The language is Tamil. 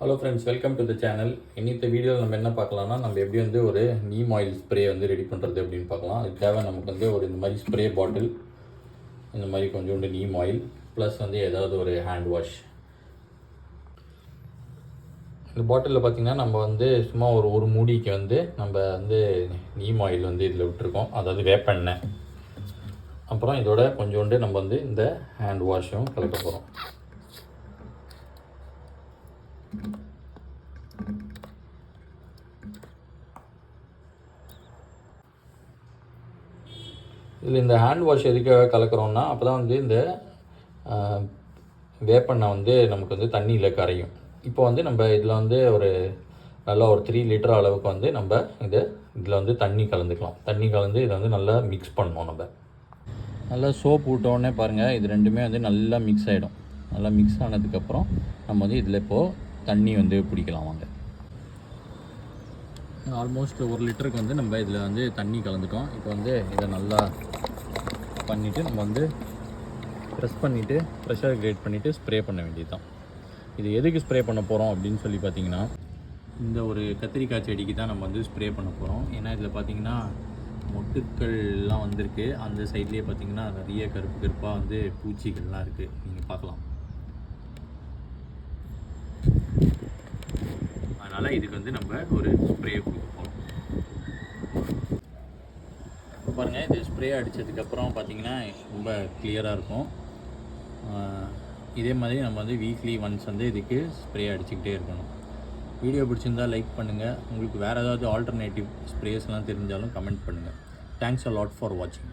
Hello friends, welcome to the channel. இன்னித்த வீடியோவில் நம்ம என்ன பார்க்கலாம்னா, நம்ம எப்படி வந்து ஒரு நீம் ஆயில் ஸ்ப்ரே வந்து ரெடி பண்ணுறது அப்படின்னு பார்க்கலாம். அதுக்கு தேவை நமக்கு வந்து ஒரு இந்த மாதிரி ஸ்ப்ரே பாட்டில், இந்த மாதிரி கொஞ்சோண்டு நீம் ஆயில், ப்ளஸ் வந்து ஏதாவது ஒரு ஹேண்ட் வாஷ். இந்த பாட்டிலில் பார்த்திங்கன்னா நம்ம வந்து சும்மா ஒரு மூடிக்கு வந்து நம்ம வந்து நீம் ஆயில் வந்து இதில் விட்டுருக்கோம், அதாவது வேப்பெண்ணெய். அப்புறம் இதோட கொஞ்சோண்டு நம்ம வந்து இந்த ஹேண்ட் வாஷும் கலக்க போகிறோம். இதில் இந்த ஹேண்ட் வாஷ் எதுக்காக கலக்கிறோன்னா, அப்போ தான் வந்து இந்த வேப்பெண்ணெய் வந்து நமக்கு வந்து தண்ணியில் கரையும். இப்போ வந்து நம்ம இதில் வந்து நல்லா ஒரு 3 லிட்டர் அளவுக்கு வந்து நம்ம இதில் வந்து தண்ணி கலந்துக்கலாம். தண்ணி கலந்து இதை வந்து நல்லா மிக்ஸ் பண்ணணும். நம்ம நல்லா சோப் விட்டோடனே பாருங்கள், இது ரெண்டுமே வந்து நல்லா மிக்ஸ் ஆகிடும். நல்லா மிக்ஸ் ஆனதுக்கப்புறம் நம்ம வந்து இதில் இப்போது தண்ணி வந்து பிடிக்கலாம். வாங்க, ஆல்மோஸ்ட் 1 லிட்டருக்கு வந்து நம்ம இதில் வந்து தண்ணி கலந்துட்டோம். இப்போ வந்து இதை நல்லா பண்ணிவிட்டு நம்ம வந்து ப்ரெஸ் பண்ணிவிட்டு ப்ரெஷர் கிரேட் பண்ணிவிட்டு ஸ்ப்ரே பண்ண வேண்டியது தான். இது எதுக்கு ஸ்ப்ரே பண்ண போகிறோம் அப்படின்னு சொல்லி பார்த்தீங்கன்னா, இந்த ஒரு கத்திரிக்காய் செடிக்கு தான் நம்ம வந்து ஸ்ப்ரே பண்ண போகிறோம். ஏன்னா இதில் பார்த்திங்கன்னா மொட்டுக்கள்லாம் வந்திருக்கு. அந்த சைட்லேயே பார்த்திங்கன்னா நிறைய கருப்பு கருப்பாக வந்து பூச்சிகள்லாம் இருக்குது, நீங்கள் பார்க்கலாம். அதனால் இதுக்கு வந்து நம்ம ஒரு ஸ்ப்ரே கொடுக்க போகிறோம். இப்போ பாருங்கள், இது ஸ்ப்ரே அடித்ததுக்கப்புறம் பார்த்திங்கன்னா ரொம்ப கிளியராக இருக்கும். இதே மாதிரி நம்ம வந்து வீக்லி ஒன்ஸ் வந்து இதுக்கு ஸ்ப்ரே அடிச்சுக்கிட்டே இருக்கணும். வீடியோ பிடிச்சிருந்தால் லைக் பண்ணுங்கள். உங்களுக்கு வேறு ஏதாவது ஆல்டர்னேட்டிவ் ஸ்ப்ரேஸ்லாம் தெரிஞ்சாலும் கமெண்ட் பண்ணுங்கள். தேங்க்ஸ் அ லாட் ஃபார் வாட்சிங்.